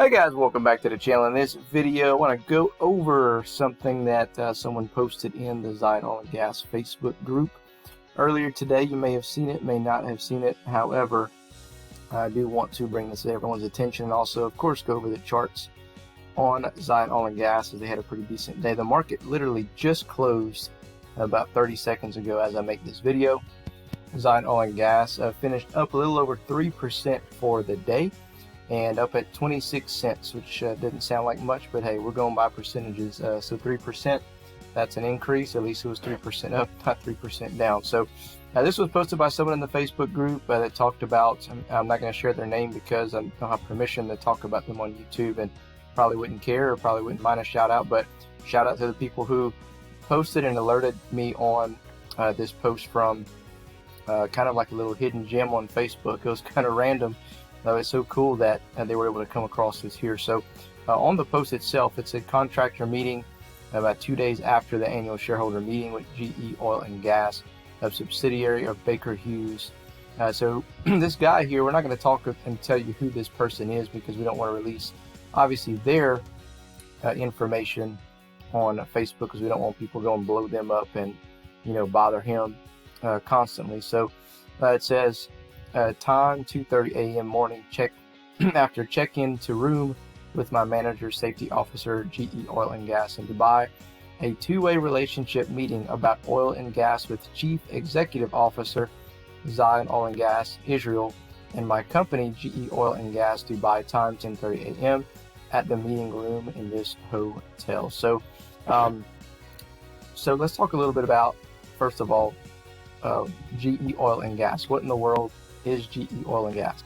Hey guys, welcome back to the channel. In this video, I want to go over something that someone posted in the Zion Oil and Gas Facebook group earlier today. You may have seen it, may not have seen it. However, I do want to bring this to everyone's attention and also, of course, go over the charts on Zion Oil and Gas as they had a pretty decent day. The market literally just closed about 30 seconds ago as I make this video. Zion Oil and Gas finished up a little over 3% for the day, and up at 26 cents, which didn't sound like much, but hey, we're going by percentages. So 3%, that's an increase. At least it was 3% up, not 3% down. So this was posted by someone in the Facebook group that talked about, I'm not going to share their name because I don't have permission to talk about them on YouTube and probably wouldn't care or probably wouldn't mind a shout out, but shout out to the people who posted and alerted me on this post from kind of like a little hidden gem on Facebook. It was kind of random. It's so cool that they were able to come across this here. So on the post itself, it said contractor meeting about 2 days after the annual shareholder meeting with GE Oil and Gas, a subsidiary of Baker Hughes. So this guy here, we're not going to talk and tell you who this person is because we don't want to release obviously their information on Facebook because we don't want people to go and blow them up and bother him constantly. So it says time 2:30 a.m. morning check after check-in to room with my manager safety officer GE Oil and Gas in Dubai, a two-way relationship meeting about oil and gas with chief executive officer Zion Oil and Gas Israel and my company GE Oil and Gas Dubai, time 10:30 a.m. at the meeting room in this hotel. So so let's talk a little bit about, first of all, GE Oil and Gas. What in the world is GE Oil and Gas?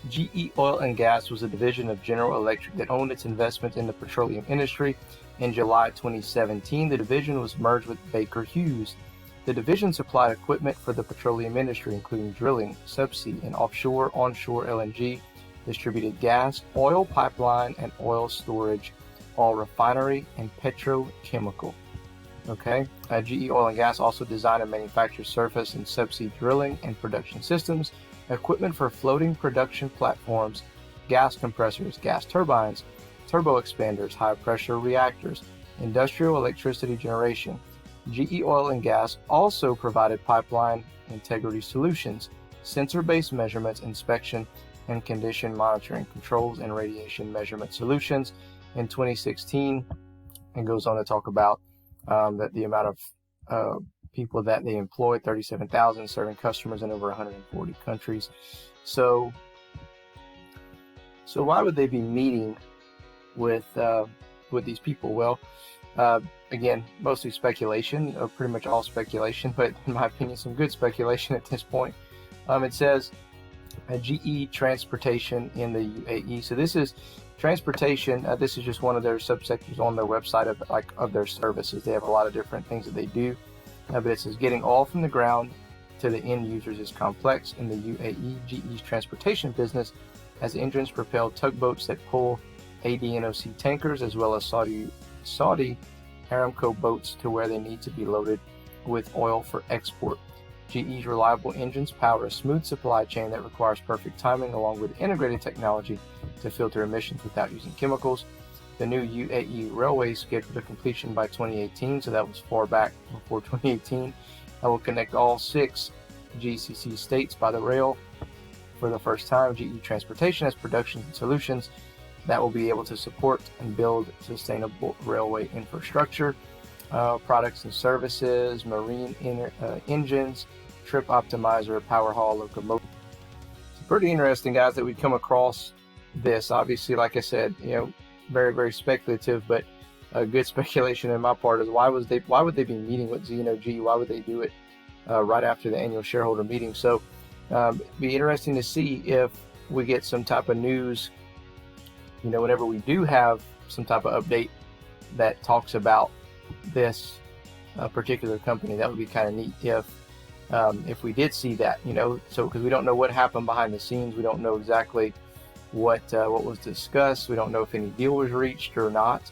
GE Oil and Gas was a division of General Electric that owned its investment in the petroleum industry. In July 2017, the division was merged with Baker Hughes. The division supplied equipment for the petroleum industry, including drilling, subsea, and offshore, onshore LNG, distributed gas, oil pipeline, and oil storage, all refinery and petrochemical. Okay. GE Oil and Gas also designed and manufactured surface and subsea drilling and production systems, equipment for floating production platforms, gas compressors, gas turbines, turbo expanders, high pressure reactors, industrial electricity generation. GE Oil and Gas also provided pipeline integrity solutions, sensor-based measurements, inspection and condition monitoring, controls, and radiation measurement solutions. In 2016, and goes on to talk about that the amount of people that they employ, 37,000, serving customers in over 140 countries. So why would they be meeting with these people? Well, again, mostly speculation, pretty much all speculation, but in my opinion, some good speculation at this point. It says GE Transportation in the UAE. So this is transportation. This is just one of their subsectors on their website of their services. They have a lot of different things that they do, but it says getting oil from the ground to the end users is complex. In the UAE, GE's transportation business has engines-propelled tugboats that pull ADNOC tankers as well as Saudi Aramco boats to where they need to be loaded with oil for export. GE's reliable engines power a smooth supply chain that requires perfect timing along with integrated technology to filter emissions without using chemicals. The new UAE railway is scheduled for completion by 2018, so that was far back before 2018. That will connect all 6 GCC states by the rail for the first time. GE Transportation has production and solutions that will be able to support and build sustainable railway infrastructure, products and services, marine engines, trip optimizer, power haul locomotive. It's pretty interesting, guys, that we come across this. Obviously, like I said, very, very speculative, but good speculation on my part is why would they be meeting with ZNOG? Why would they do it right after the annual shareholder meeting? So it'd be interesting to see if we get some type of news, whenever we do have some type of update that talks about this particular company. That would be kind of neat if we did see that, so because we don't know what happened behind the scenes. We don't know exactly what was discussed. We don't know if any deal was reached or not.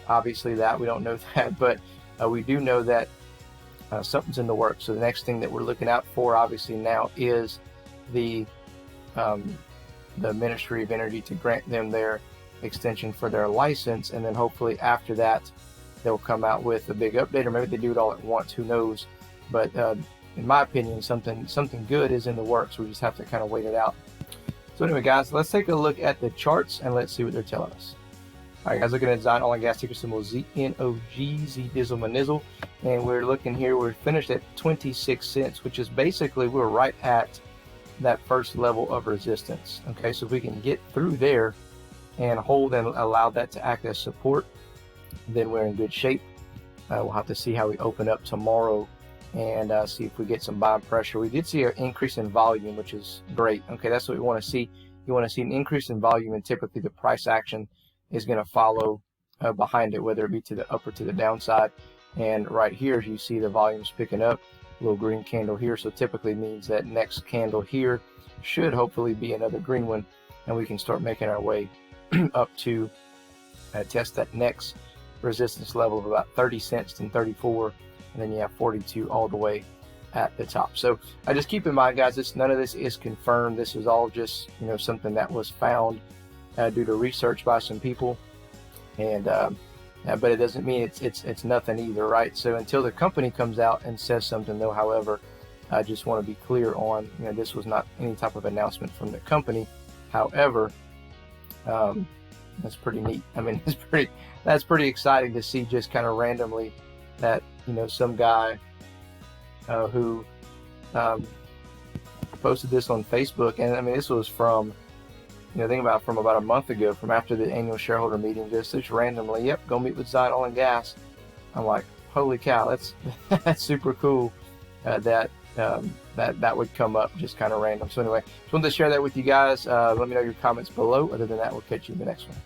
Obviously that we don't know that, but we do know that something's in the works. So the next thing that we're looking out for obviously now is the Ministry of Energy to grant them their extension for their license, and then hopefully after that they'll come out with a big update, or maybe they do it all at once, who knows. But in my opinion, something good is in the works. We just have to kind of wait it out. So anyway, guys, let's take a look at the charts and let's see what they're telling us. All right, guys, looking at design oil and gas ticker symbol ZNOG, Z Dizzle Manizzle, and we're looking here, we're finished at 26 cents, which is basically, we're right at that first level of resistance. Okay, so if we can get through there and hold and allow that to act as support, then we're in good shape. We'll have to see how we open up tomorrow and see if we get some buying pressure. We did see an increase in volume, which is great. Okay, that's what we want to see. You want to see an increase in volume, and typically the price action is going to follow behind it, whether it be to the up or to the downside. And right here, as you see, the volume's picking up, little green candle here, so typically means that next candle here should hopefully be another green one, and we can start making our way up to test that next resistance level of about 30 cents and 34, and then you have 42 all the way at the top. So I just keep in mind, guys, none of this is confirmed. This is all just, you know, something that was found due to research by some people, and but it doesn't mean it's nothing either, right? So until the company comes out and says something, though, however, I just want to be clear on, you know, this was not any type of announcement from the company. However, that's pretty neat. I mean, that's pretty exciting to see, just kind of randomly that, you know, some guy who posted this on Facebook, and I mean, this was from, you know, think about from about a month ago, from after the annual shareholder meeting, just randomly, yep, go meet with Zion Oil and Gas. I'm like, holy cow, that's super cool that would come up just kind of random. So anyway, just wanted to share that with you guys. Let me know your comments below. Other than that, we'll catch you in the next one.